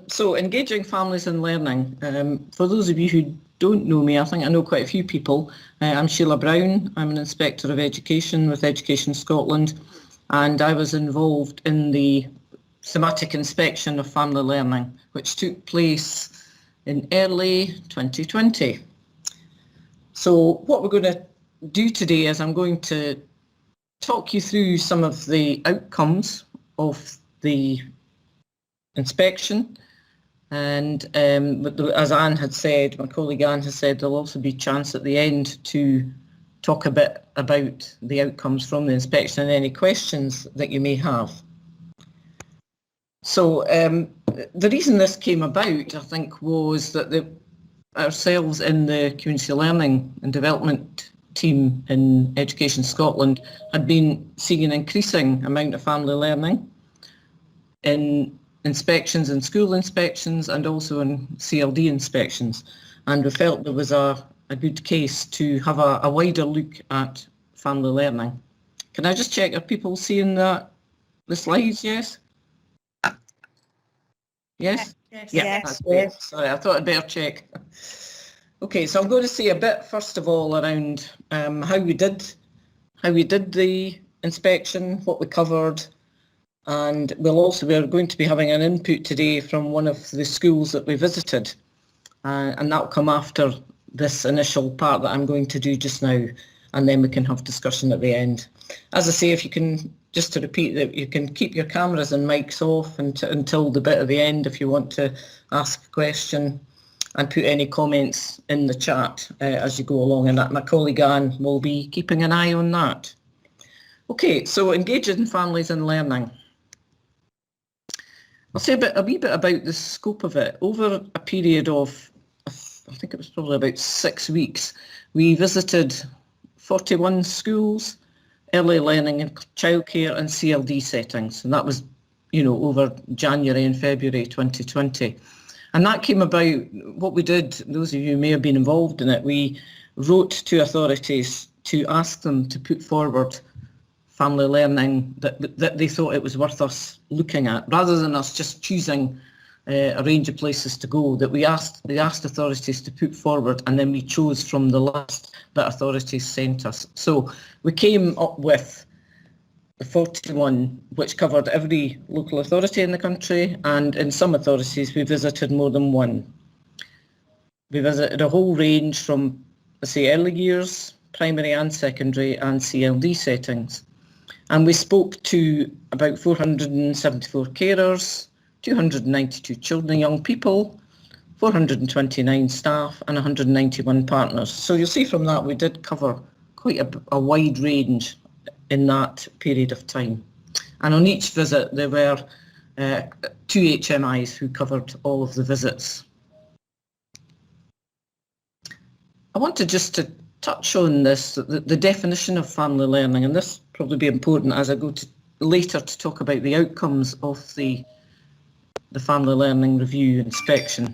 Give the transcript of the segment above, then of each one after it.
So engaging families in learning. For those of you who don't know me, I think I know quite a few people. I'm Sheila Brown. I'm an Inspector of Education with Education Scotland, and I was involved in the thematic inspection of family learning, which took place in early 2020. So what we're going to do today is I'm going to talk you through some of the outcomes of the inspection, and as Anne had said, my colleague Anne has said, there'll also be a chance at the end to talk a bit about the outcomes from the inspection and any questions that you may have. So the reason this came about, I think, was that ourselves in the Community Learning and Development team in Education Scotland had been seeing an increasing amount of family learning in inspections, in school inspections, and also in CLD inspections, and we felt there was a good case to have a wider look at family learning. Can I just check, are people seeing the slides? Yes? Yes? Yes. Yeah, Yes. that's great. Sorry, I thought I'd better check. Okay, so I'm going to say a bit first of all around how we did the inspection, what we covered, and we're going to be having an input today from one of the schools that we visited, and that'll come after this initial part that I'm going to do just now, and then we can have discussion at the end. As I say, if you can, just to repeat, that you can keep your cameras and mics off until the bit at the end if you want to ask a question, and put any comments in the chat as you go along, and that my colleague Anne will be keeping an eye on that. Okay, so engaging families in learning. I'll say a wee bit about the scope of it. Over a period of, I think it was probably about 6 weeks, we visited 41 schools, early learning and childcare and CLD settings, and that was, over January and February 2020. And that came about, what we did, those of you who may have been involved in it, we wrote to authorities to ask them to put forward family learning that they thought it was worth us looking at, rather than us just choosing a range of places to go, that we asked authorities to put forward, and then we chose from the list that authorities sent us. So we came up with 41, which covered every local authority in the country, and in some authorities we visited more than one. We visited a whole range from, let's say, early years, primary and secondary, and CLD settings. And we spoke to about 474 carers, 292 children and young people, 429 staff, and 191 partners. So you'll see from that we did cover quite a wide range in that period of time. And on each visit there were 2 HMIs who covered all of the visits. I wanted just to touch on this, the definition of family learning, and this will probably be important as I go to later to talk about the outcomes of the family learning review inspection.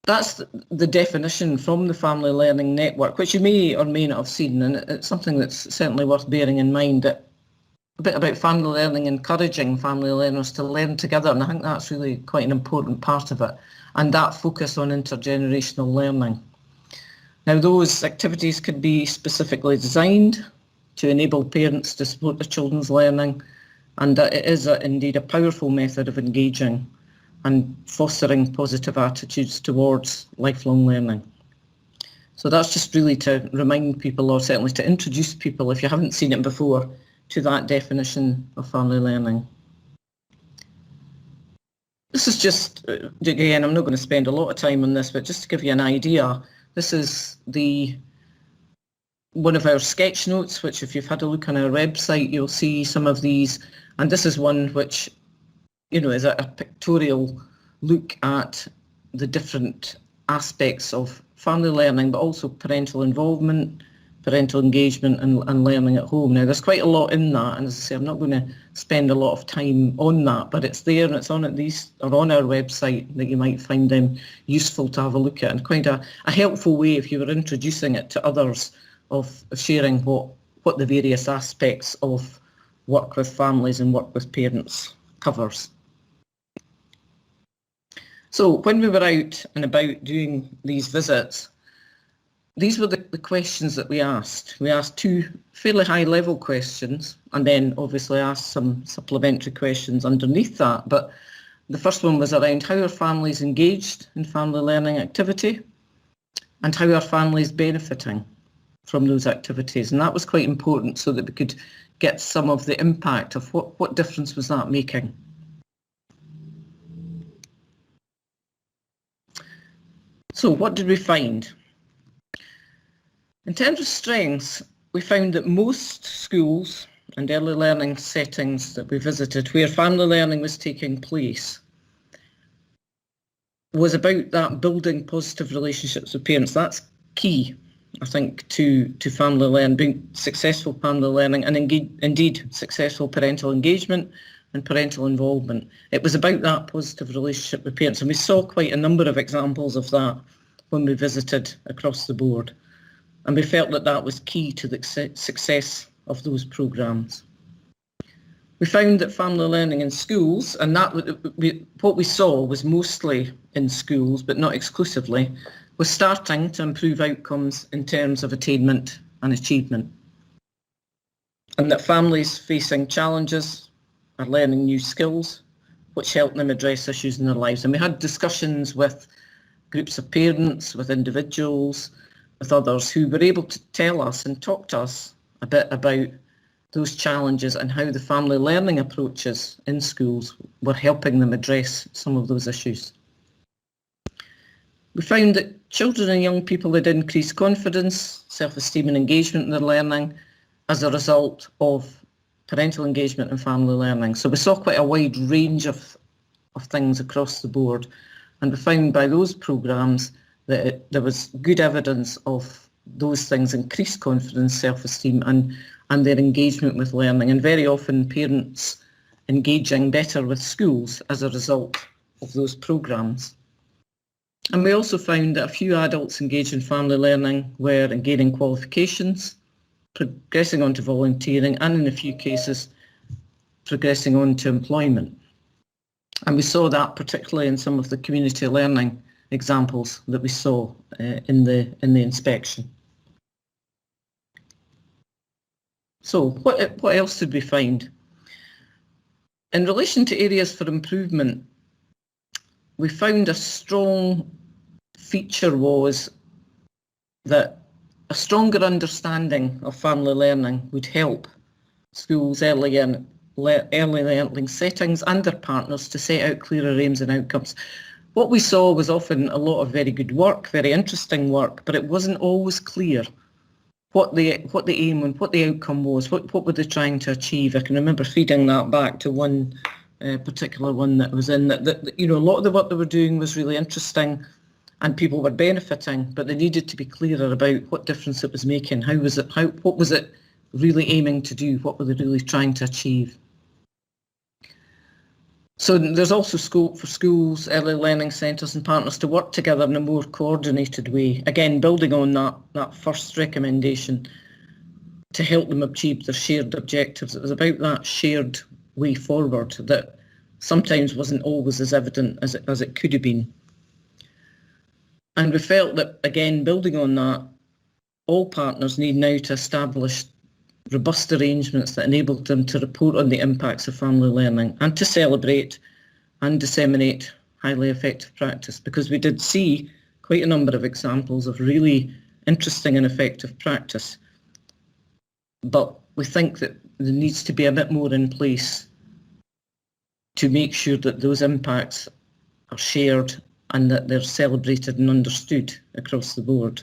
That's the definition from the Family Learning Network, which you may or may not have seen, and it's something that's certainly worth bearing in mind, that a bit about family learning, encouraging family learners to learn together, and I think that's really quite an important part of it, and that focus on intergenerational learning. Now, those activities could be specifically designed to enable parents to support their children's learning, and it is indeed a powerful method of engaging and fostering positive attitudes towards lifelong learning. So that's just really to remind people, or certainly to introduce people, if you haven't seen it before, to that definition of family learning. This is just, again, I'm not going to spend a lot of time on this, but just to give you an idea, this is one of our sketch notes, which if you've had a look on our website, you'll see some of these. And this is one which, is a pictorial look at the different aspects of family learning, but also parental involvement, parental engagement and learning at home. Now, there's quite a lot in that, and as I say, I'm not going to spend a lot of time on that, but it's there and it's on on our website that you might find them useful to have a look at, and quite a helpful way if you were introducing it to others of sharing what the various aspects of work with families and work with parents covers. So when we were out and about doing these visits, these were the questions that we asked. We asked two fairly high-level questions and then obviously asked some supplementary questions underneath that. But the first one was around how are families engaged in family learning activity and how are families benefiting from those activities. And that was quite important so that we could get some of the impact of what difference was that making. So what did we find? In terms of strengths, we found that most schools and early learning settings that we visited where family learning was taking place was about that building positive relationships with parents. That's key, I think, to family learning, being successful family learning and indeed successful parental engagement and parental involvement. It was about that positive relationship with parents, and we saw quite a number of examples of that when we visited across the board. And we felt that that was key to the success of those programmes. We found that family learning in schools, and that what we saw was mostly in schools, but not exclusively, was starting to improve outcomes in terms of attainment and achievement. And that families facing challenges are learning new skills, which help them address issues in their lives. And we had discussions with groups of parents, with individuals, with others who were able to tell us and talk to us a bit about those challenges and how the family learning approaches in schools were helping them address some of those issues. We found that children and young people had increased confidence, self-esteem and engagement in their learning as a result of parental engagement and family learning. So we saw quite a wide range of things across the board, and we found by those programmes that there was good evidence of those things, increased confidence, self-esteem and their engagement with learning, and very often parents engaging better with schools as a result of those programmes. And we also found that a few adults engaged in family learning were gaining qualifications, progressing on to volunteering, and in a few cases progressing on to employment. And we saw that particularly in some of the community learning examples that we saw in the inspection. So what else did we find? In relation to areas for improvement, we found a strong feature was that a stronger understanding of family learning would help schools, early learning settings and their partners to set out clearer aims and outcomes. What we saw was often a lot of very good work, very interesting work, but it wasn't always clear what the aim and what the outcome was, what were they trying to achieve. I can remember feeding that back to one particular one that was in that you know, a lot of the work they were doing was really interesting and people were benefiting, but they needed to be clearer about what difference it was making, what was it really aiming to do, what were they really trying to achieve. So there's also scope for schools, early learning centres and partners to work together in a more coordinated way, again building on that first recommendation to help them achieve their shared objectives. It was about that shared way forward that sometimes wasn't always as evident as it could have been. And we felt that, again, building on that, all partners need now to establish robust arrangements that enabled them to report on the impacts of family learning and to celebrate and disseminate highly effective practice, because we did see quite a number of examples of really interesting and effective practice. But we think that there needs to be a bit more in place to make sure that those impacts are shared and that they're celebrated and understood across the board.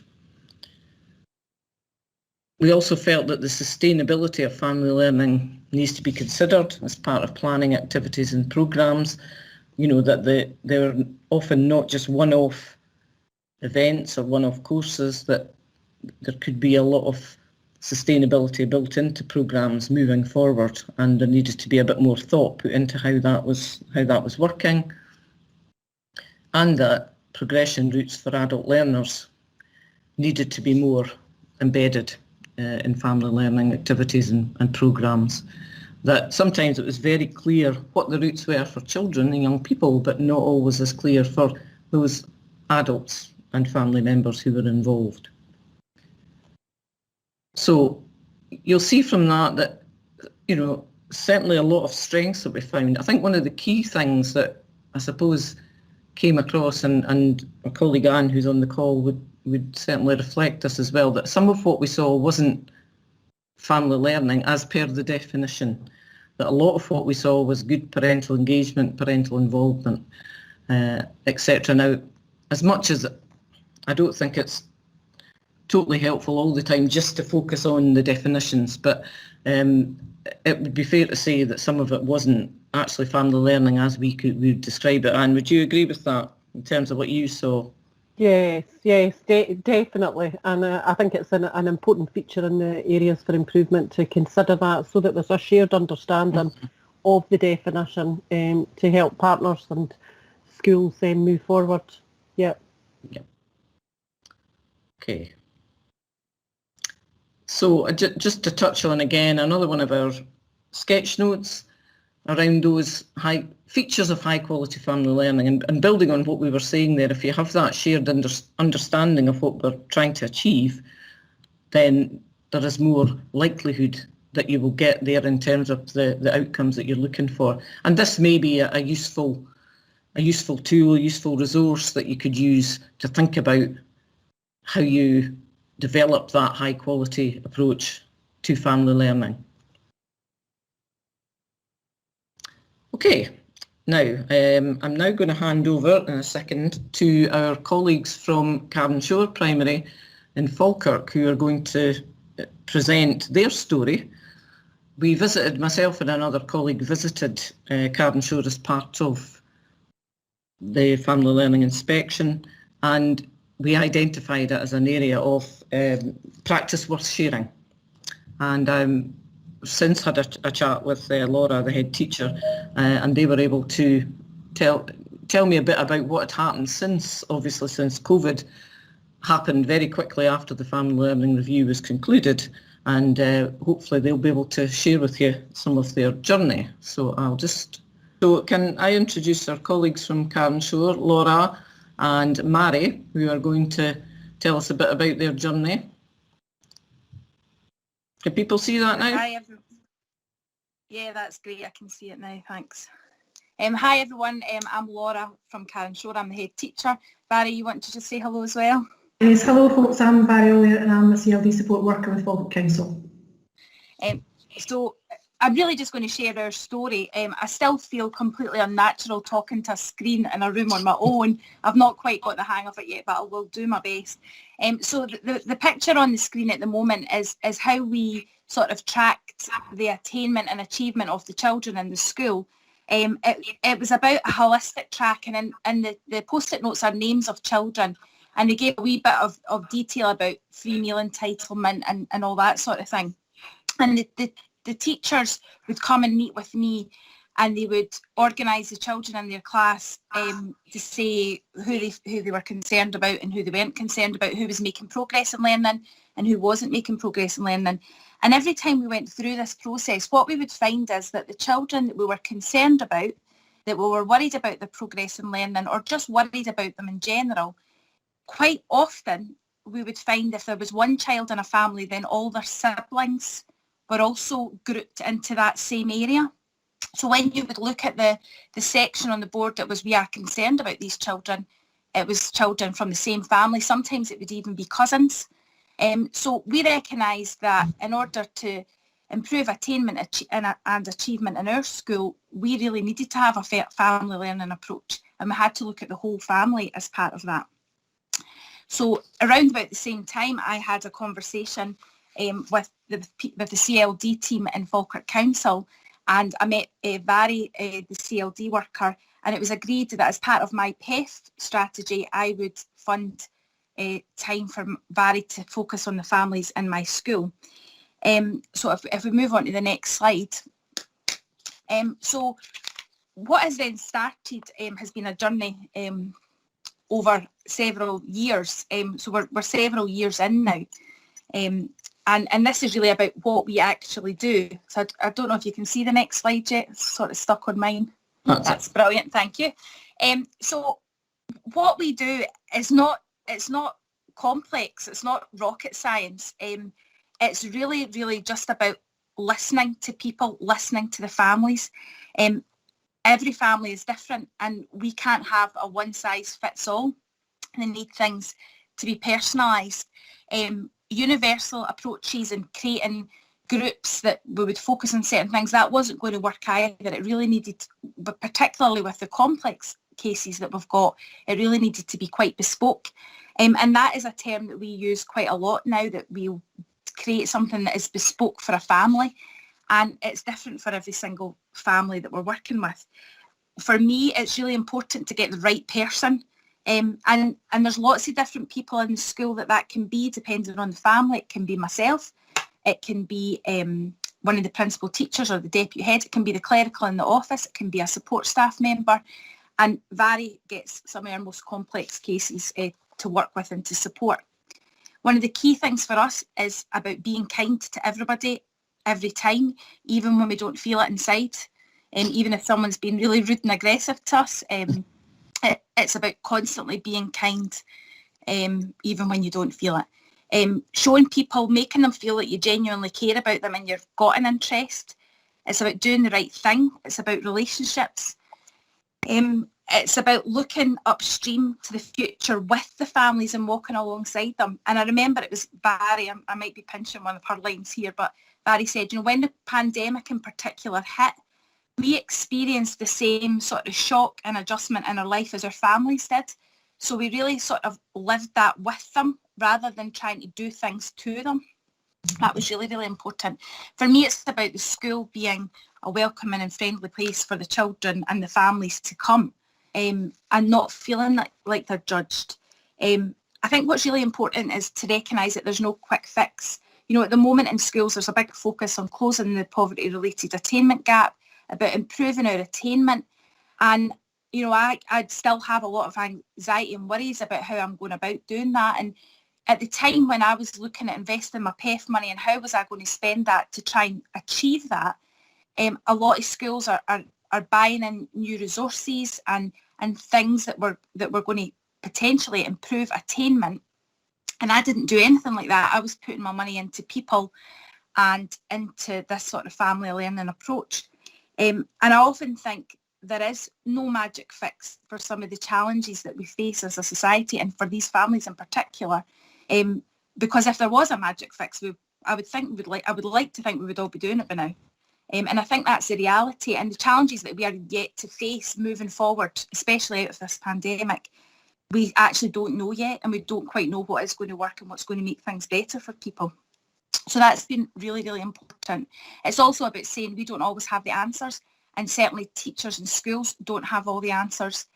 We also felt that the sustainability of family learning needs to be considered as part of planning activities and programmes. You know, that they're often not just one-off events or one-off courses, that there could be a lot of sustainability built into programmes moving forward, and there needed to be a bit more thought put into how that was working, and that progression routes for adult learners needed to be more embedded in family learning activities and programmes. that sometimes it was very clear what the routes were for children and young people, but not always as clear for those adults and family members who were involved. So you'll see from that, you know, certainly a lot of strengths that we found. I think one of the key things that I suppose came across, and our colleague Anne, who's on the call, would certainly reflect this as well, that some of what we saw wasn't family learning as per the definition, that a lot of what we saw was good parental engagement, parental involvement, etc. Now, as much as I don't think it's totally helpful all the time just to focus on the definitions, but it would be fair to say that some of it wasn't actually family learning as we would describe it. Anne, would you agree with that in terms of what you saw? Yes, definitely. And I think it's an important feature in the areas for improvement to consider that, so that there's a shared understanding of the definition to help partners and schools move forward. Yeah. Okay. So just to touch on again, another one of our sketch notes around those features of high quality family learning, and building on what we were saying there, if you have that shared understanding of what we're trying to achieve, then there is more likelihood that you will get there in terms of the outcomes that you're looking for. And this may be a useful tool, a useful resource that you could use to think about how you develop that high quality approach to family learning. Okay, now I'm now going to hand over in a second to our colleagues from Carronshore Primary in Falkirk, who are going to present their story. Myself and another colleague visited Carronshore as part of the family learning inspection, and we identified it as an area of practice worth sharing. And since had a chat with Laura, the head teacher, and they were able to tell me a bit about what had happened since COVID happened very quickly after the family learning review was concluded, and hopefully they'll be able to share with you some of their journey. So can I introduce our colleagues from Carronshore, Laura and Mary, who are going to tell us a bit about their journey. Can people see that now? Hi, everyone. Yeah, that's great. I can see it now. Thanks. Hi, everyone. I'm Laura from Carronshore. I'm the head teacher. Barry, you want to just say hello as well? Yes, hello, folks. I'm Barry Ollier and I'm a CLD support worker with Falkirk Council. So I'm really just going to share our story. I still feel completely unnatural talking to a screen in a room on my own. I've not quite got the hang of it yet, but I will do my best. So the picture on the screen at the moment is how we sort of tracked the attainment and achievement of the children in the school. It was about a holistic tracking, and the post-it notes are names of children, and they gave a wee bit of detail about free meal entitlement and all that sort of thing. And the teachers would come and meet with me, and they would organise the children in their class to say who they were concerned about and who they weren't concerned about, who was making progress in learning and who wasn't making progress in learning. And every time we went through this process, what we would find is that the children that we were concerned about, that we were worried about their progress in learning, or just worried about them in general, quite often we would find if there was one child in a family, then all their siblings were also grouped into that same area. So when you would look at the section on the board that was, we are concerned about these children, it was children from the same family. Sometimes it would even be cousins. So we recognised that in order to improve attainment and achievement in our school, we really needed to have a family learning approach, and we had to look at the whole family as part of that. So around about the same time, I had a conversation with the CLD team in Falkirk Council, and I met Barry, the CLD worker, and it was agreed that as part of my PEF strategy, I would fund time for Barry to focus on the families in my school. So if we move on to the next slide. So what has then started has been a journey over several years. So we're several years in now. And this is really about what we actually do. So I don't know if you can see the next slide yet. It's sort of stuck on mine. That's brilliant, thank you. So what we do is it's not complex, it's not rocket science. It's really, really just about listening to people, listening to the families. Every family is different, and we can't have a one-size-fits-all. They need things to be personalised. Universal approaches and creating groups that we would focus on certain things, that wasn't going to work either. It really needed, but particularly with the complex cases that we've got, it really needed to be quite bespoke. And that is a term that we use quite a lot now, that we create something that is bespoke for a family, and it's different for every single family that we're working with. For me, it's really important to get the right person. And there's lots of different people in the school that can be, depending on the family. It can be myself, it can be one of the principal teachers or the deputy head, it can be the clerical in the office, it can be a support staff member, and Vary gets some of our most complex cases to work with and to support. One of the key things for us is about being kind to everybody every time, even when we don't feel it inside. Even if someone's been really rude and aggressive to us, it's about constantly being kind, even when you don't feel it. Showing people, making them feel that you genuinely care about them and you've got an interest. It's about doing the right thing. It's about relationships. It's about looking upstream to the future with the families and walking alongside them. And I remember it was Barry, I might be pinching one of her lines here, but Barry said, when the pandemic in particular hit, we experienced the same sort of shock and adjustment in our life as our families did. So we really sort of lived that with them rather than trying to do things to them. That was really, really important. For me, it's about the school being a welcoming and friendly place for the children and the families to come, and not feeling like they're judged. I think what's really important is to recognise that there's no quick fix. At the moment in schools, there's a big focus on closing the poverty-related attainment gap, about improving our attainment. And, I'd still have a lot of anxiety and worries about how I'm going about doing that. And at the time when I was looking at investing my PEF money and how was I going to spend that to try and achieve that, a lot of schools are buying in new resources and things that were going to potentially improve attainment. And I didn't do anything like that. I was putting my money into people and into this sort of family learning approach. And I often think there is no magic fix for some of the challenges that we face as a society, and for these families in particular. Because if there was a magic fix, I would like to think we would all be doing it by now. And I think that's the reality, and the challenges that we are yet to face moving forward, especially out of this pandemic, we actually don't know yet, and we don't quite know what is going to work and what's going to make things better for people. So that's been really, really important. It's also about saying we don't always have the answers, and certainly teachers and schools don't have all the answers.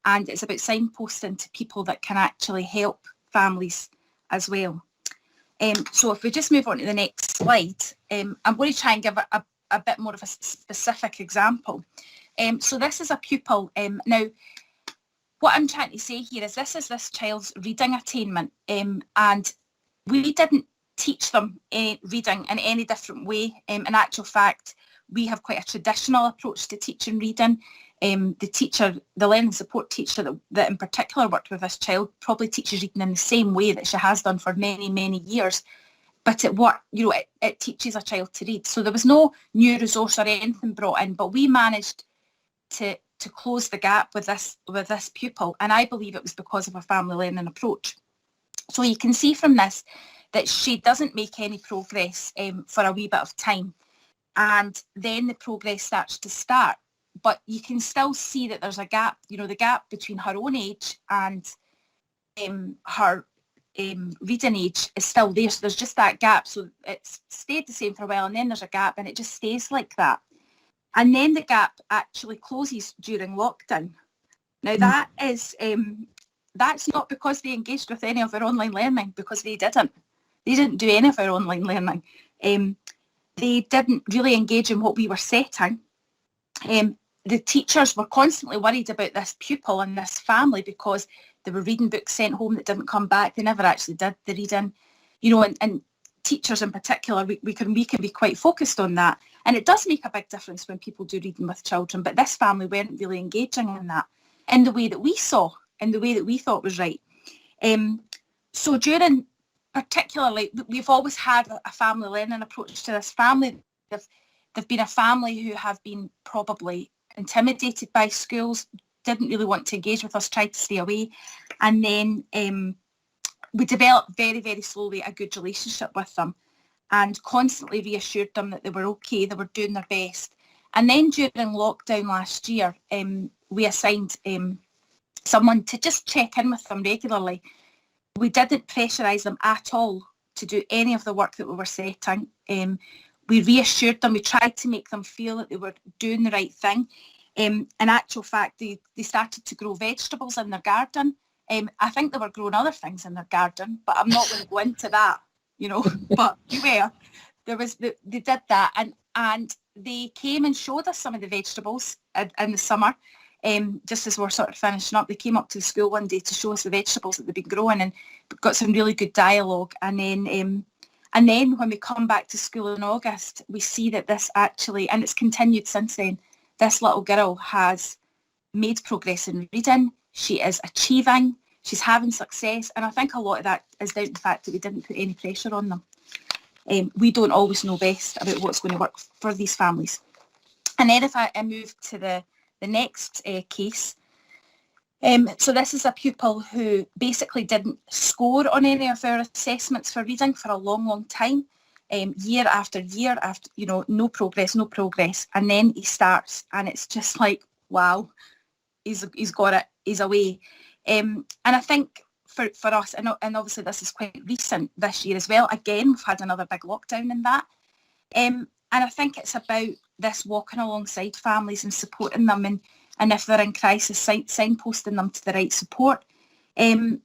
And it's about signposting to people that can actually help families as well. So if we just move on to the next slide, I'm going to try and give a bit more of a specific example. So this is a pupil. Now, what I'm trying to say here is this child's reading attainment, and we didn't teach them reading in any different way. In actual fact, we have quite a traditional approach to teaching reading. The learning support teacher that in particular worked with this child probably teaches reading in the same way that she has done for many, many years. But it teaches a child to read. So there was no new resource or anything brought in, but we managed to close the gap with this pupil, and I believe it was because of a family learning approach. So you can see from this that she doesn't make any progress for a wee bit of time, and then the progress starts to start. But you can still see that there's a gap, the gap between her own age and her reading age is still there. So there's just that gap. So it's stayed the same for a while, and then there's a gap, and it just stays like that. And then the gap actually closes during lockdown. Now that is, that's not because they engaged with any of our online learning, because they didn't. They didn't do any of our online learning. They didn't really engage in what we were setting. The teachers were constantly worried about this pupil and this family because there were reading books sent home that didn't come back. They never actually did the reading, and teachers in particular, we can be quite focused on that. And it does make a big difference when people do reading with children, but this family weren't really engaging in that in the way that we saw, in the way that we thought was right. So during, particularly, we've always had a family learning approach to this family. They've been a family who have been probably intimidated by schools, didn't really want to engage with us, tried to stay away. And then we developed very, very slowly a good relationship with them and constantly reassured them that they were okay, they were doing their best. And then during lockdown last year, we assigned someone to just check in with them regularly. We didn't pressurise them at all to do any of the work that we were setting. We reassured them, we tried to make them feel that they were doing the right thing. In actual fact, they started to grow vegetables in their garden. I think they were growing other things in their garden, but I'm not going to go into that, you know, but beware. They did that, and they came and showed us some of the vegetables in the summer. Just as we're sort of finishing up, they came up to the school one day to show us the vegetables that they've been growing, and got some really good dialogue. And then when we come back to school in August, we see that this actually, and it's continued since then, this little girl has made progress in reading. She is achieving, she's having success, and I think a lot of that is down to the fact that we didn't put any pressure on them. We don't always know best about what's going to work for these families. And then if I move to the next case, so this is a pupil who basically didn't score on any of our assessments for reading for a long, long time. Year after year, after, you know, no progress, and then he starts, and it's just like, wow, he's got it, he's away. And I think for us, and obviously this is quite recent this year as well, again, we've had another big lockdown in that. And I think it's about this walking alongside families and supporting them, and if they're in crisis, signposting them to the right support. And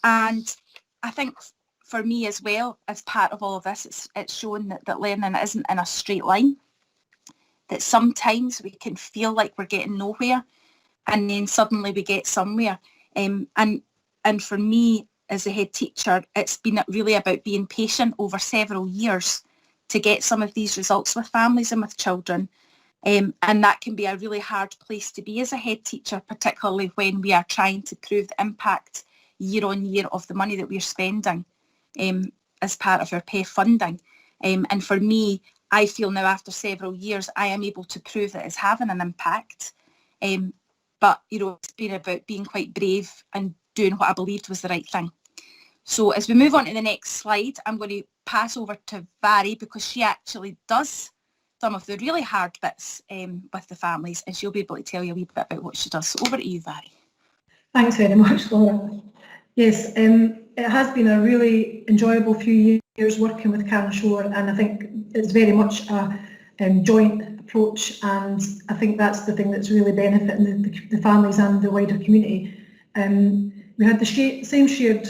I think for me as well, as part of all of this, it's shown that learning isn't in a straight line, that sometimes we can feel like we're getting nowhere and then suddenly we get somewhere. And for me as a head teacher, it's been really about being patient over several years to get some of these results with families and with children. And that can be a really hard place to be as a head teacher, particularly when we are trying to prove the impact year on year of the money that we're spending as part of our PEF funding. And for me, I feel now after several years, I am able to prove that it's having an impact. But, you know, it's been about being quite brave and doing what I believed was the right thing. So as we move on to the next slide, I'm going to pass over to Vary, because she actually does some of the really hard bits with the families, and she'll be able to tell you a wee bit about what she does. So over to you, Vary. Thanks very much, Laura. Yes, it has been a really enjoyable few years working with Carronshore, and I think it's very much a joint approach, and I think that's the thing that's really benefiting the families and the wider community. We had the same shared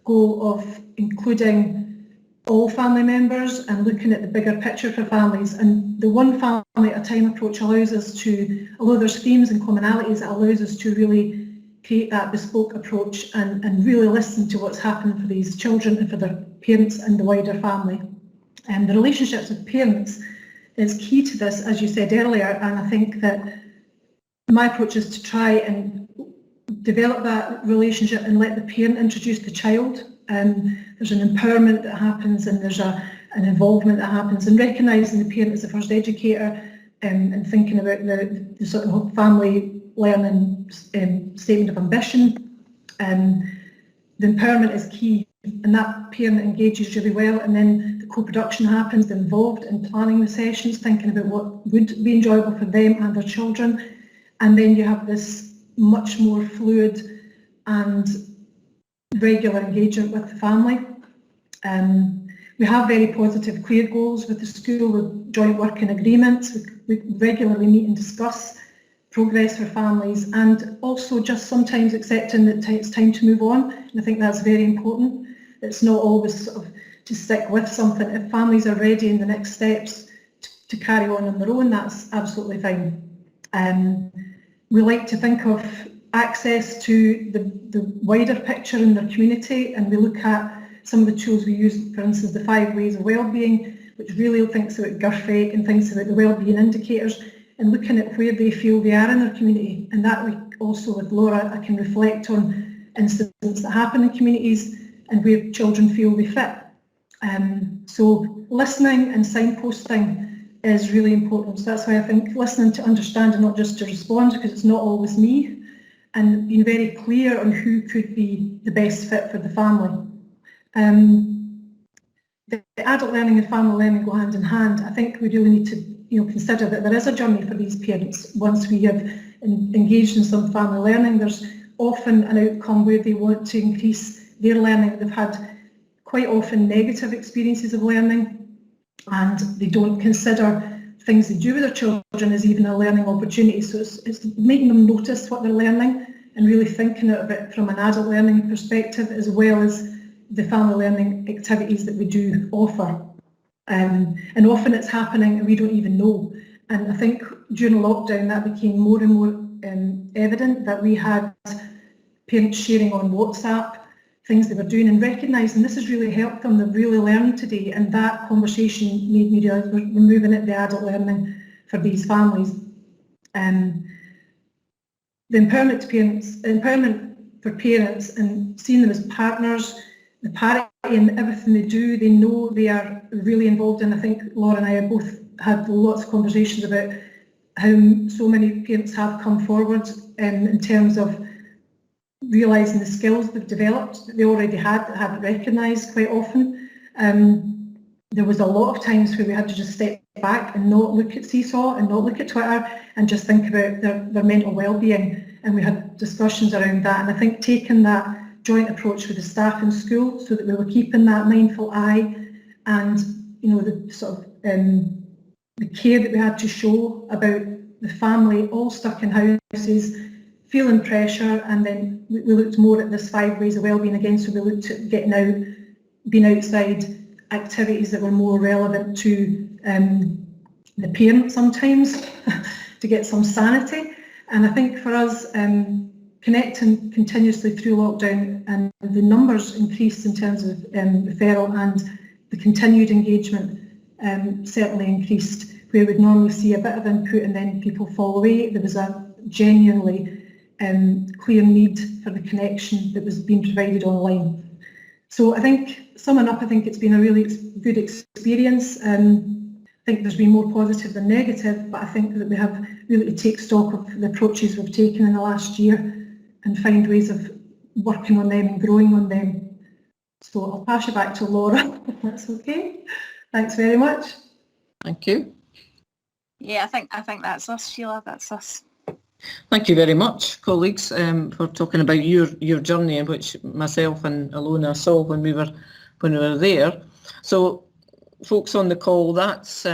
goal of including all family members and looking at the bigger picture for families, and the one family at a time approach allows us to, although there's themes and commonalities, it allows us to really create that bespoke approach and really listen to what's happening for these children and for their parents and the wider family. And the relationships with parents is key to this, as you said earlier, and I think that my approach is to try and develop that relationship and let the parent introduce the child. There's an empowerment that happens, and there's an involvement that happens, and recognising the parent as the first educator, and thinking about the sort of family learning statement of ambition. The empowerment is key, and that parent engages really well, and then the co-production happens, they're involved in planning the sessions, thinking about what would be enjoyable for them and their children, and then you have this much more fluid and regular engagement with the family. We have very positive clear goals with the school, with joint working agreements. We regularly meet and discuss progress for families, and also just sometimes accepting that it's time to move on, and I think that's very important. It's not always sort of to stick with something. If families are ready in the next steps to carry on their own, that's absolutely fine. We like to think of access to the wider picture in their community, and we look at some of the tools we use, for instance, the 5 ways of wellbeing, which really thinks about GIRFEC and thinks about the wellbeing indicators, and looking at where they feel they are in their community. And that we also, with Laura, I can reflect on incidents that happen in communities and where children feel they fit. So listening and signposting is really important. So that's why I think listening to understand and not just to respond, because it's not always me, and being very clear on who could be the best fit for the family. The adult learning and family learning go hand in hand. I think we really need to consider that there is a journey for these parents. Once we have engaged in some family learning, there's often an outcome where they want to increase their learning. They've had quite often negative experiences of learning, and they don't consider things they do with their children as even a learning opportunity. So it's making them notice what they're learning and really thinking of it from an adult learning perspective, as well as the family learning activities that we do offer. And often it's happening and we don't even know. And I think during lockdown that became more and more evident, that we had parents sharing on WhatsApp things they were doing and recognising this has really helped them, they've really learned today, and that conversation made me realise we're moving at the adult learning for these families. The empowerment for parents and seeing them as partners, the parity in everything they do, they know they are really involved in. I think Laura and I have both had lots of conversations about how so many parents have come forward in terms of realising the skills they've developed that they already had, that hadn't recognised quite often. There was a lot of times where we had to just step back and not look at Seesaw and not look at Twitter and just think about their mental well-being, and we had discussions around that. And I think taking that joint approach with the staff in school, so that we were keeping that mindful eye, and the sort of the care that we had to show about the family all stuck in houses, feeling pressure. And then we looked more at this 5 ways of wellbeing again, so we looked at getting out, being outside, activities that were more relevant to the parent sometimes to get some sanity. And I think for us, connecting continuously through lockdown, and the numbers increased in terms of referral, and the continued engagement certainly increased, where we'd normally see a bit of input and then people fall away. There was a genuinely clear need for the connection that was being provided online. So I think, summing up, I think it's been a really good experience. I think there's been more positive than negative, but I think that we have really to take stock of the approaches we've taken in the last year and find ways of working on them and growing on them. So I'll pass you back to Laura, if that's okay. Thanks very much. Thank you. Yeah, I think that's us, Sheila, that's us. Thank you very much, colleagues, for talking about your journey, which myself and Alona saw when we were there. So, folks on the call, that's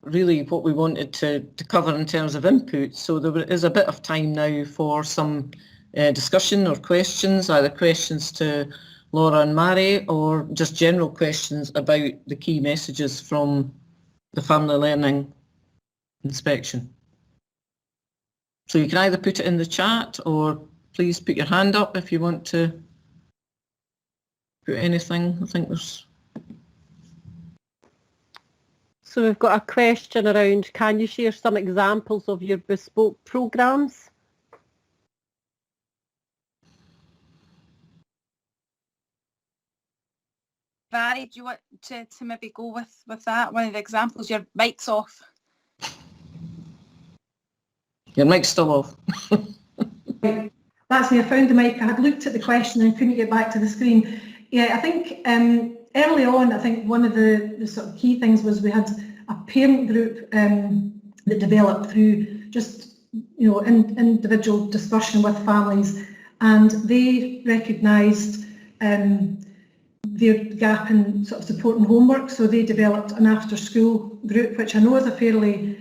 really what we wanted to cover in terms of input. So there is a bit of time now for some discussion or questions, either questions to Laura and Mary, or just general questions about the key messages from the family learning inspection. So you can either put it in the chat, or please put your hand up if you want to put anything. I think there's... So we've got a question around, can you share some examples of your bespoke programmes? Barry, do you want to maybe go with that? One of the examples, your mic's off. Your mic's still off. That's me. I found the mic. I had looked at the question and couldn't get back to the screen. Yeah, I think early on, I think one of the sort of key things was we had a parent group that developed through just individual discussion with families, and they recognised their gap in sort of support and homework. So they developed an after-school group, which I know is a fairly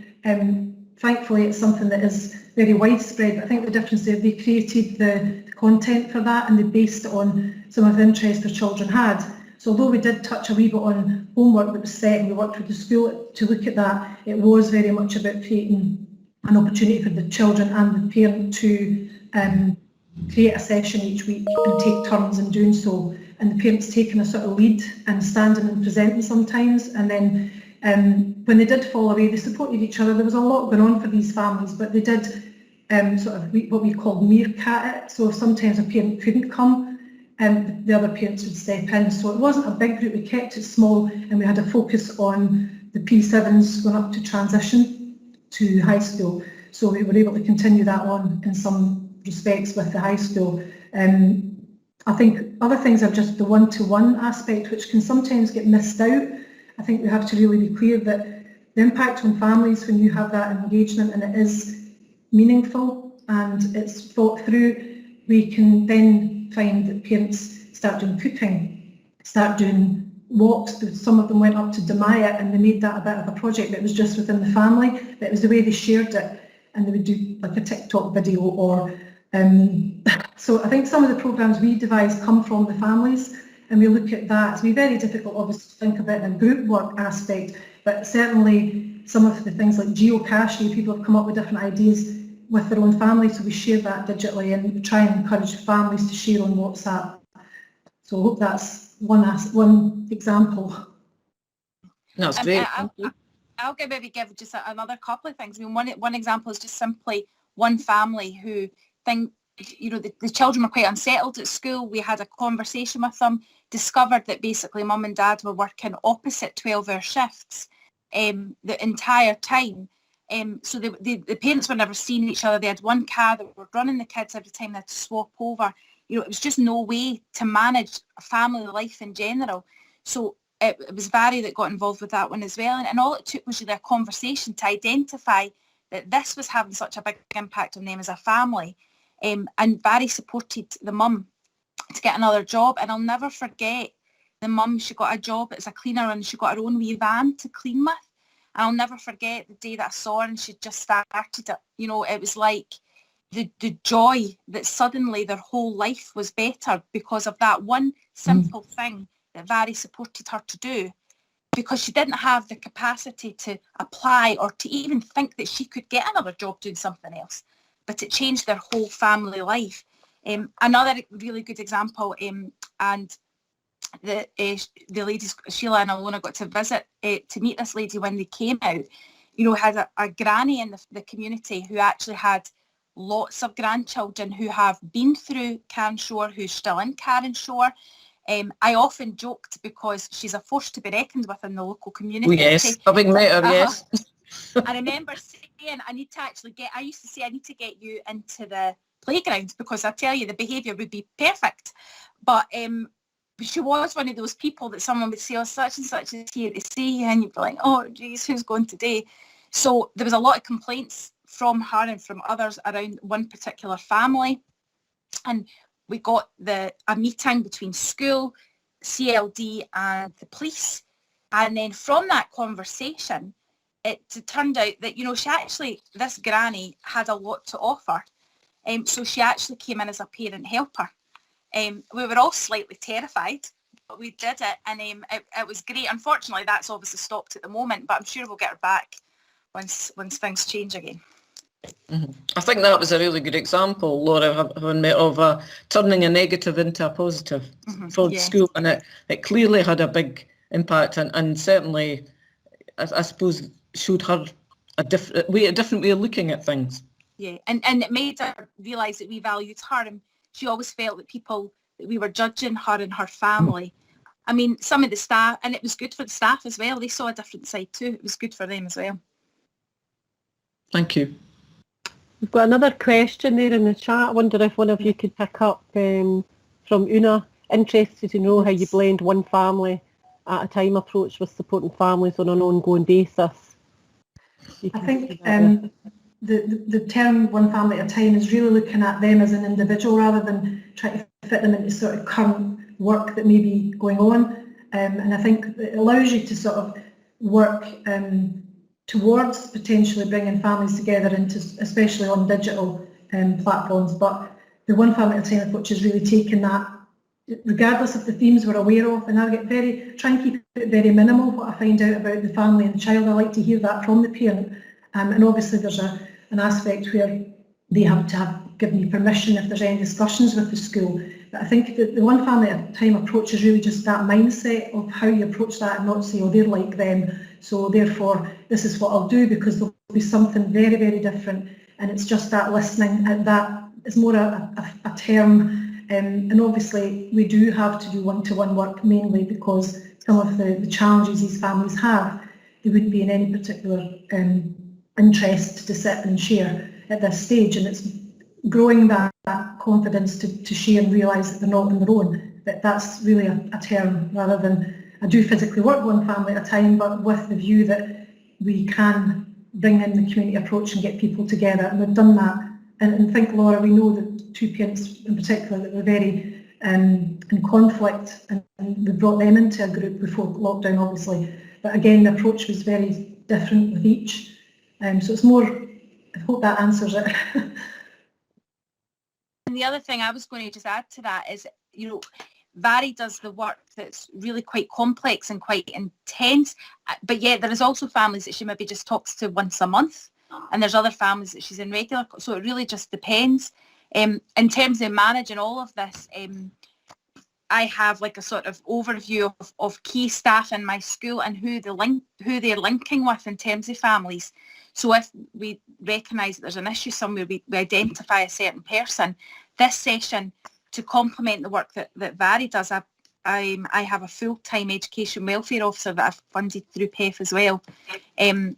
thankfully, it's something that is very widespread, but I think the difference there, they created the content for that, and they based it on some of the interest their children had. So although we did touch a wee bit on homework that was set, and we worked with the school to look at that, it was very much about creating an opportunity for the children and the parent to create a session each week and take turns in doing so. and the parents taking a sort of lead and standing and presenting sometimes, and then when they did fall away, they supported each other. There was a lot going on for these families, but they did sort of what we called meerkat it. So sometimes a parent couldn't come, and the other parents would step in. So it wasn't a big group, we kept it small, and we had a focus on the P7s going up to transition to high school. So we were able to continue that on in some respects with the high school. I think other things are just the one-to-one aspect, which can sometimes get missed out. I think we have to really be clear that the impact on families when you have that engagement and it is meaningful and it's thought through, we can then find that parents start doing cooking, start doing walks. Some of them went up to Demaya and they made that a bit of a project that was just within the family, but it was the way they shared it, and they would do like a TikTok video or so I think some of the programmes we devise come from the families, and we look at that. It's been very difficult obviously to think about the group work aspect, but certainly some of the things like geocaching, people have come up with different ideas with their own families, so we share that digitally and try and encourage families to share on WhatsApp. So I hope that's one example. That's great. I'll maybe give just another couple of things. I mean, one example is just simply one family who think, you know, the children were quite unsettled at school. We had a conversation with them, discovered that basically mum and dad were working opposite 12-hour shifts the entire time. So the parents were never seeing each other. They had one car that were running the kids every time they had to swap over. You know, it was just no way to manage family life in general. So it was Barry that got involved with that one as well. And all it took was really a conversation to identify that this was having such a big impact on them as a family. And Barry supported the mum to get another job. And I'll never forget the mum, she got a job as a cleaner and she got her own wee van to clean with. And I'll never forget the day that I saw her and she just started it. You know, it was like the joy that suddenly their whole life was better because of that one simple thing that Barry supported her to do, because she didn't have the capacity to apply or to even think that she could get another job doing something else. But it changed their whole family life. Another really good example, and the ladies, Sheila and Alona, got to visit to meet this lady when they came out. You know, had a granny in the community who actually had lots of grandchildren who have been through Carronshore, who's still in Carronshore. I often joked because she's a force to be reckoned with in the local community. Oh, yes, having met her, yes. I remember saying, I need to get you into the playground because I tell you the behaviour would be perfect. But she was one of those people that someone would say, oh, such and such is here to see you, and you'd be like, oh, geez, who's going today? So there was a lot of complaints from her and from others around one particular family. And we got a meeting between school, CLD and the police. And then from that conversation, it turned out that, you know, this granny had a lot to offer. So she actually came in as a parent helper. We were all slightly terrified, but we did it, and it was great. Unfortunately, that's obviously stopped at the moment, but I'm sure we'll get her back once things change again. Mm-hmm. I think that was a really good example, Laura, having met of turning a negative into a positive for the school, and it clearly had a big impact, and certainly, I suppose, showed her a different way of looking at things. Yeah, and it made her realise that we valued her, and she always felt that we were judging her and her family. I mean, some of the staff, and it was good for the staff as well. They saw a different side too. It was good for them as well. Thank you. We've got another question there in the chat. I wonder if one of you could pick up from Una. Interested to know how you blend one family at a time approach with supporting families on an ongoing basis. I think the term one family at a time is really looking at them as an individual rather than trying to fit them into sort of current work that may be going on. And I think it allows you to sort of work towards potentially bringing families together into, especially on digital platforms. But the one family at a time approach is really taking that, regardless of the themes we're aware of, and I try and keep it very minimal what I find out about the family and the child. I like to hear that from the parent, and obviously there's an aspect where they have to give me permission if there's any discussions with the school, But I think the one family at a time approach is really just that mindset of how you approach that and not say, oh, they're like them, so therefore this is what I'll do, because there'll be something very, very different. And it's just that listening, and that is more a term. And obviously we do have to do one-to-one work mainly because some of the challenges these families have, they wouldn't be in any particular interest to sit and share at this stage. And it's growing that confidence to share and realise that they're not on their own, that's really a term, rather than I do physically work one family at a time, but with the view that we can bring in the community approach and get people together. And we've done that. And I think, Laura, we know that two parents in particular that were very in conflict, and we brought them into a group before lockdown, obviously. But again, the approach was very different with each. So it's more, I hope that answers it. And the other thing I was going to just add to that is, you know, Barry does the work that's really quite complex and quite intense, but yet there is also families that she maybe just talks to once a month, and there's other families that she's in regular, so it really just depends. In terms of managing all of this, I have like a sort of overview of key staff in my school and who they're linking with in terms of families. So if we recognise that there's an issue somewhere, we identify a certain person. This session, to complement the work that Barry does, I have a full-time education welfare officer that I've funded through PEF as well. And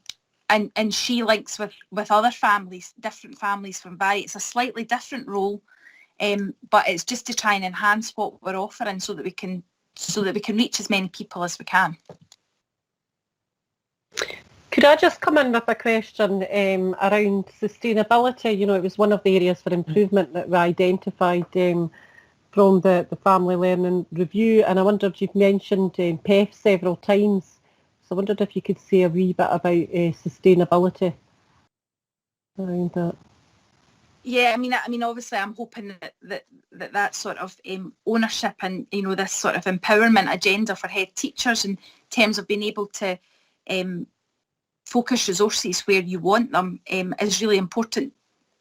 she links with other families, different families from Barry. It's a slightly different role, but it's just to try and enhance what we're offering so that we can reach as many people as we can. Could I just come in with a question around sustainability? You know, it was one of the areas for improvement that we identified from the Family Learning Review, and I wondered, you've mentioned PEF several times, so I wondered if you could say a wee bit about sustainability around that. Yeah, I mean, obviously, I'm hoping that sort of ownership and, you know, this sort of empowerment agenda for head teachers in terms of being able to focus resources where you want them is really important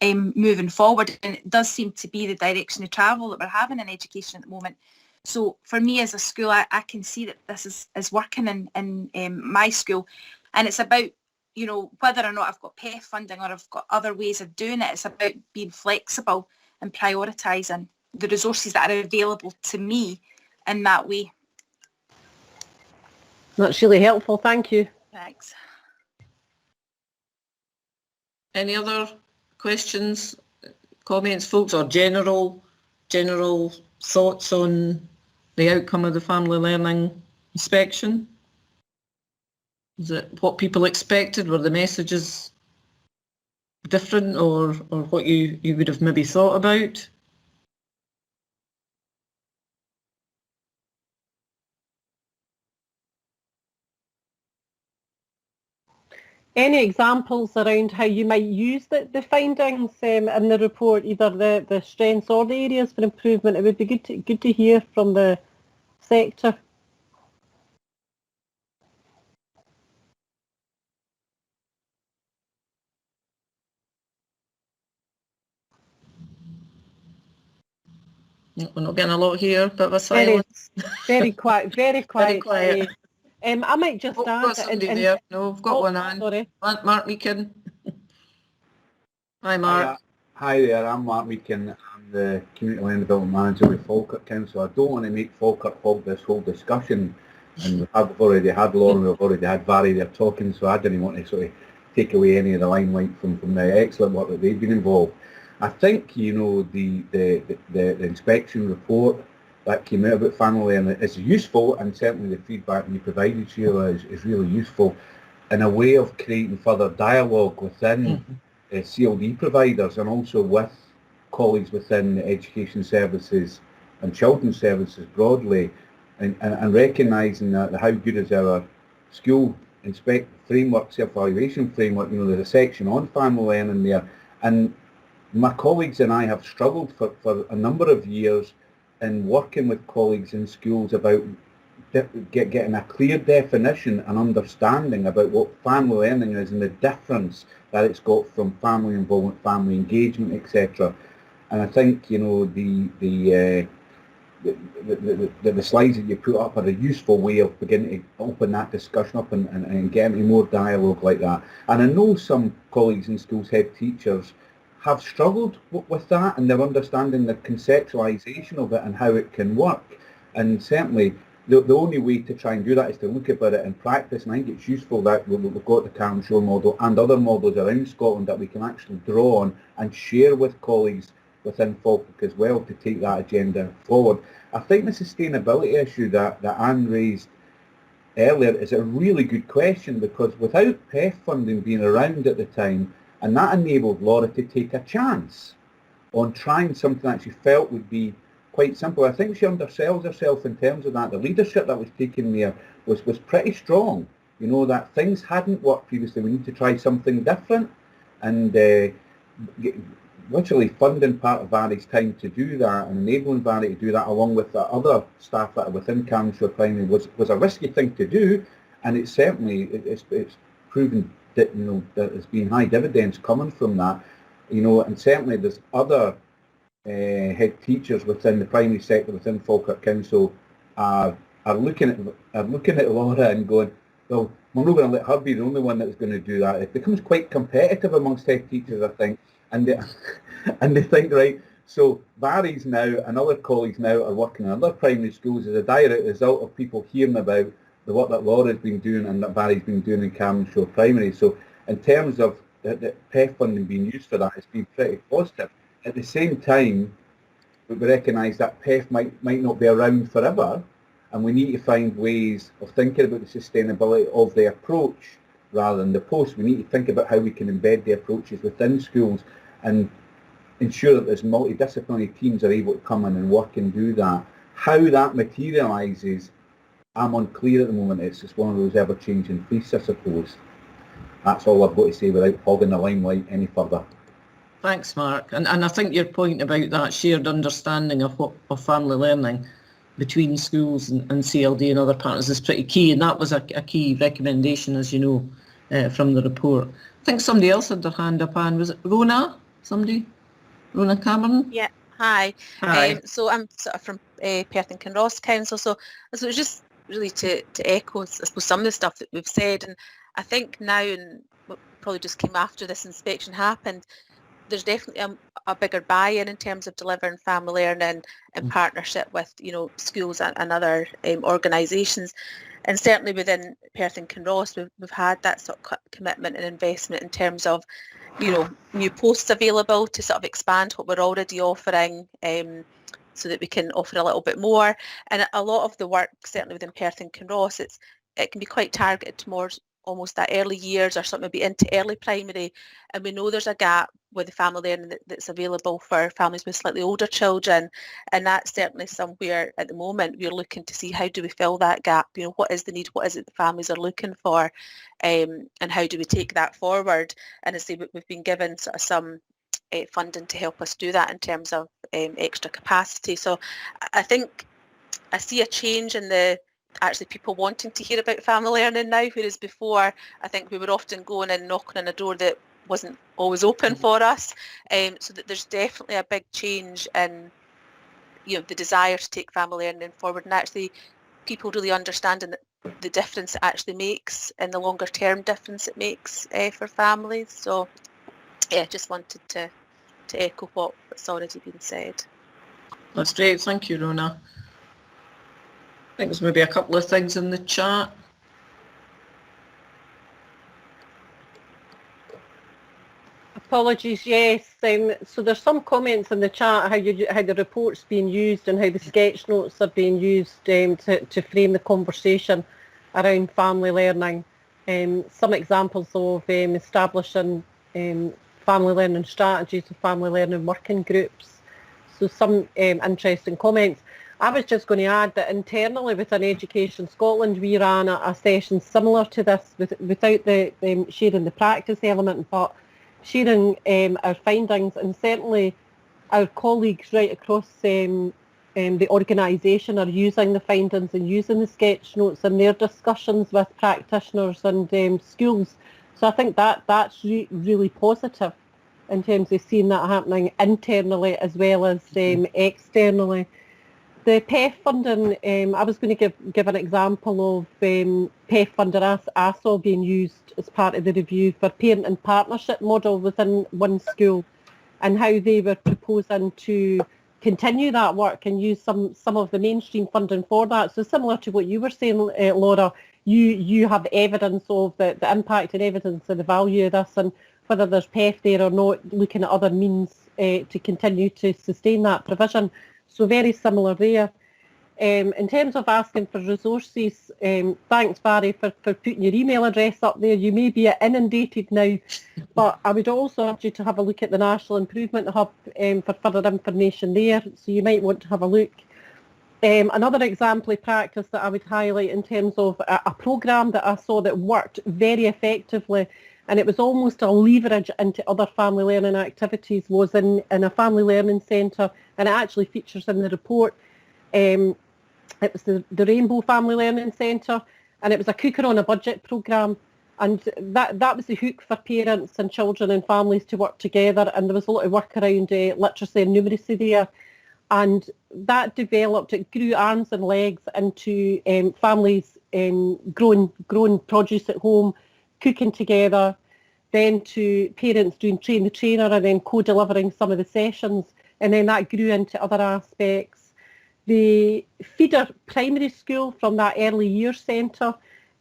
moving forward, and it does seem to be the direction of travel that we're having in education at the moment. So for me as a school, I can see that this is working in my school, and it's about, you know, whether or not I've got PEF funding or I've got other ways of doing it, it's about being flexible and prioritising the resources that are available to me in that way. That's really helpful, thank you. Thanks. Any other questions, comments, folks, or general thoughts on the outcome of the family learning inspection? Is it what people expected? Were the messages different, or what you would have maybe thought about? Any examples around how you might use the findings in the report, either the strengths or the areas for improvement? It would be good to hear from the sector. We're not getting a lot here, bit of a silence. Very quiet, very quiet. Very quiet. I might just add... We've got somebody there. No, we've got one on. Sorry. Mark Meakin. Hi, Mark. Hi there, I'm Mark Meakin. I'm the Community Land Development Manager with Falkirk Council. I don't want to make Falkirk hog this whole discussion, and we've already had Lauren, we've already had Barry there talking, so I didn't want to sort of take away any of the limelight from the excellent work that they've been involved. I think, you know, the inspection report that came out about family learning is useful, and certainly the feedback you provided, Sheila, is really useful in a way of creating further dialogue within CLD providers and also with colleagues within education services and children's services broadly, and recognising that how good is our school inspect framework, self-evaluation framework. You know, there's a section on family learning there, and my colleagues and I have struggled for a number of years in working with colleagues in schools about getting a clear definition and understanding about what family learning is and the difference that it's got from family involvement, family engagement, etc. And I think, you know, the the slides that you put up are a useful way of beginning to open that discussion up and get into more dialogue like that. And I know some colleagues in schools, head teachers, have struggled with that and their understanding the conceptualisation of it and how it can work. And certainly the only way to try and do that is to look at it in practice, and I think it's useful that we've got the Carronshore model and other models around Scotland that we can actually draw on and share with colleagues within Falkirk as well to take that agenda forward. I think the sustainability issue that Anne raised earlier is a really good question, because without PEF funding being around at the time, and that enabled Laura to take a chance on trying something that she felt would be quite simple. I think she undersells herself in terms of that. The leadership that was taken there was pretty strong. You know, that things hadn't worked previously. We need to try something different, and literally funding part of Barry's time to do that and enabling Barry to do that along with the other staff that are within Carronshore Primary was a risky thing to do, and it's certainly it's proven that, you know, that there's been high dividends coming from that, you know, and certainly there's other head teachers within the primary sector within Falkirk Council are looking at Laura and going, well, we're not going to let her be the only one that's going to do that. It becomes quite competitive amongst head teachers, I think, and they think, right, so Barry's now and other colleagues now are working in other primary schools as a direct result of people hearing about the work that Laura's been doing and that Barry's been doing in Carronshore Primary. So in terms of the PEF funding being used for that, it's been pretty positive. At the same time, we recognise that PEF might not be around forever, and we need to find ways of thinking about the sustainability of the approach rather than the post. We need to think about how we can embed the approaches within schools and ensure that there's multidisciplinary teams are able to come in and work and do that. How that materialises, I'm unclear at the moment. It's just one of those ever-changing feasts, I suppose. That's all I've got to say without hogging the limelight any further. Thanks, Mark. And I think your point about that shared understanding of family learning between schools and CLD and other partners is pretty key, and that was a key recommendation, as you know, from the report. I think somebody else had their hand up, Anne. Was it Rona? Somebody? Rona Cameron? Yeah, hi. Hi. So I'm sort of from Perth and Kinross Council, so it was just really to echo, I suppose, some of the stuff that we've said, and I think now, and what probably just came after this inspection happened, there's definitely a bigger buy-in in terms of delivering family learning in partnership with, you know, schools and other organisations. And certainly within Perth and Kinross, we've had that sort of commitment and investment in terms of, you know, new posts available to sort of expand what we're already offering, so that we can offer a little bit more. And a lot of the work, certainly within Perth and Kinross, it can be quite targeted towards almost that early years or something, maybe into early primary, and we know there's a gap with the family learning that's available for families with slightly older children, and that's certainly somewhere at the moment we're looking to see how do we fill that gap. You know, what is the need, what is it the families are looking for, and how do we take that forward. And as I say, we've been given sort of some funding to help us do that in terms of extra capacity. So I think I see a change in the actually people wanting to hear about family learning now, whereas before I think we were often going and knocking on a door that wasn't always open for us. So that there's definitely a big change in, you know, the desire to take family learning forward, and actually people really understanding the difference it actually makes and the longer term difference it makes for families. So yeah, just wanted to echo what's already been said. That's great. Thank you, Rona. I think there's maybe a couple of things in the chat. Apologies, yes. So there's some comments in the chat how the report's being used and how the sketch notes are being used to frame the conversation around family learning. Some examples of establishing family learning strategies or family learning working groups. So some interesting comments. I was just going to add that internally within Education Scotland we ran a session similar to this without the sharing the practice element, but sharing our findings, and certainly our colleagues right across the organisation are using the findings and using the sketch notes in their discussions with practitioners and schools. So I think that's really positive in terms of seeing that happening internally as well as externally. The PEF funding, I was going to give an example of PEF funding ASO being used as part of the review for parent and partnership model within one school, and how they were proposing to continue that work and use some of the mainstream funding for that. So similar to what you were saying, Laura, you have evidence of the impact and evidence of the value of this, and whether there's PEF there or not, looking at other means to continue to sustain that provision. So very similar there. In terms of asking for resources, thanks Barry for putting your email address up there. You may be inundated now, but I would also urge you to have a look at the National Improvement Hub for further information there, so you might want to have a look. Another exemplary practice that I would highlight in terms of a programme that I saw that worked very effectively, and it was almost a leverage into other family learning activities, was in a family learning centre, and it actually features in the report. It was the Rainbow Family Learning Centre, and it was a cooker on a budget programme, and that was the hook for parents and children and families to work together, and there was a lot of work around literacy and numeracy there, and that developed, it grew arms and legs into families growing produce at home, cooking together, then to parents doing train the trainer and then co-delivering some of the sessions, and then that grew into other aspects. The feeder primary school from that early years centre,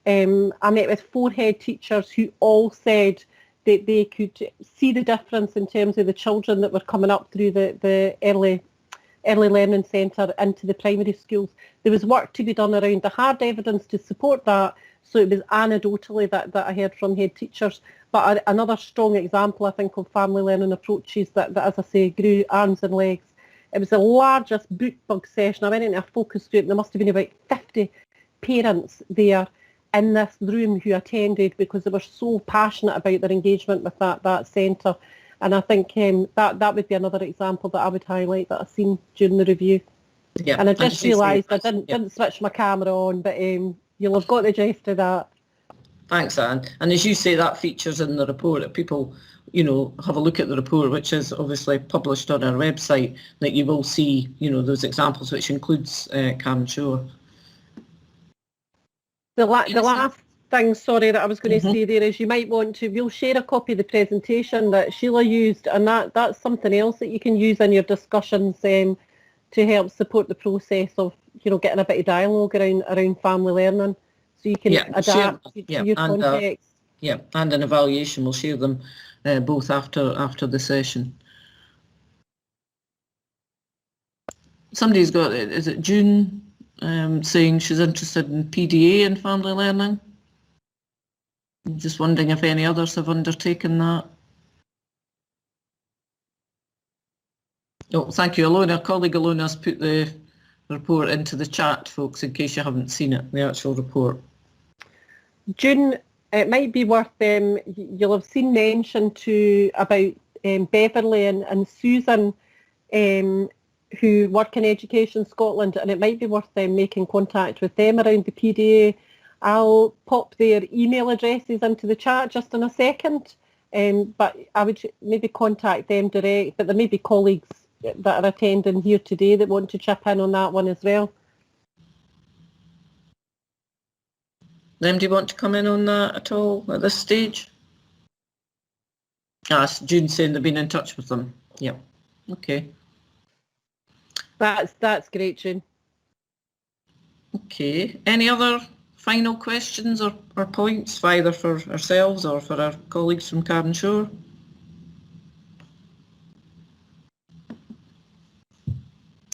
I met with 4 head teachers who all said that they could see the difference in terms of the children that were coming up through the early learning centre into the primary schools. There was work to be done around the hard evidence to support that, so it was anecdotally that I heard from head teachers. But another strong example, I think, of family learning approaches that, as I say, grew arms and legs. It was the largest book bug session. I went into a focus group. There must have been about 50 parents there in this room who attended because they were so passionate about their engagement with that centre. And I think that would be another example that I would highlight that I've seen during the review. Yeah, and I just realised I didn't switch my camera on, but you'll have got the gist of that. Thanks, Anne. And as you say, that features in the report. That people, have a look at the report, which is obviously published on our website, that you will see, those examples, which includes Carronshore. The last thing, sorry, that I was going to say there is you might want to, we'll share a copy of the presentation that Sheila used, and that's something else that you can use in your discussions to help support the process of, getting a bit of dialogue around family learning. So you can adapt to your context. And an evaluation. We'll share them both after the session. Somebody's got it. Is it June saying she's interested in PDA in family learning? I'm just wondering if any others have undertaken that. Oh, thank you, Alona. Colleague Alona's put the report into the chat, folks, in case you haven't seen it, the actual report. June, it might be worth, you'll have seen mention about Beverly and Susan, who work in Education Scotland, and it might be worth them making contact with them around the PDA. I'll pop their email addresses into the chat just in a second, but I would maybe contact them direct, but there may be colleagues that are attending here today that want to chip in on that one as well. Do you want to come in on that at all at this stage? June's saying they've been in touch with them. Yeah. Okay. That's great, June. Okay. Any other final questions or points, either for ourselves or for our colleagues from Carronshore?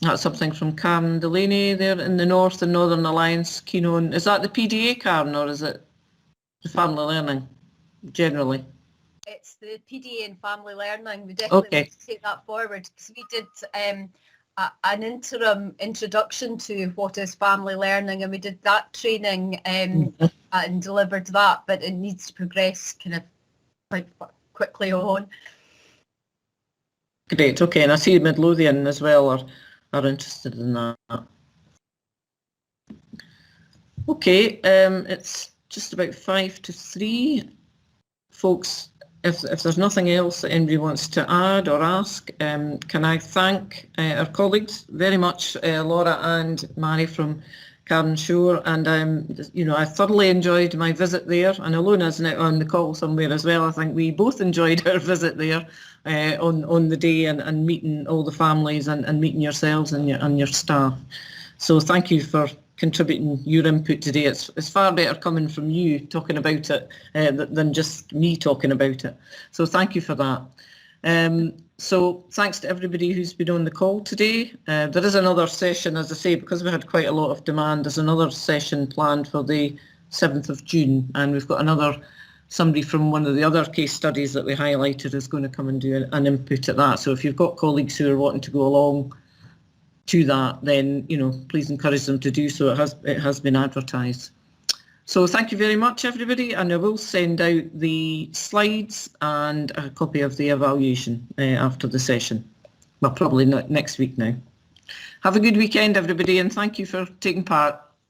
That's something from Karen Delaney there in the North and Northern Alliance, keen on. Is that the PDA, Karen, or is it the family learning generally? It's the PDA and family learning. We definitely want to take that forward, because we did an interim introduction to what is family learning, and we did that training and delivered that, but it needs to progress kind of quite quickly on. Great, okay, and I see Midlothian as well are interested in that. Okay, it's just about 2:55. Folks, if there's nothing else that anybody wants to add or ask, can I thank our colleagues very much, Laura and Mary from Carronshore, and I thoroughly enjoyed my visit there, and Alona's now on the call somewhere as well. I think we both enjoyed our visit there on the day, and meeting all the families and meeting yourselves and your staff. So thank you for contributing your input today. It's far better coming from you talking about it than just me talking about it. So thank you for that. So thanks to everybody who's been on the call today. There is another session, as I say, because we had quite a lot of demand. There's another session planned for the 7th of June, and we've got somebody from one of the other case studies that we highlighted is going to come and do an input at that. So if you've got colleagues who are wanting to go along to that, then please encourage them to do so. It has been advertised. So thank you very much, everybody, and I will send out the slides and a copy of the evaluation after the session. Well, probably not next week now. Have a good weekend, everybody, and thank you for taking part.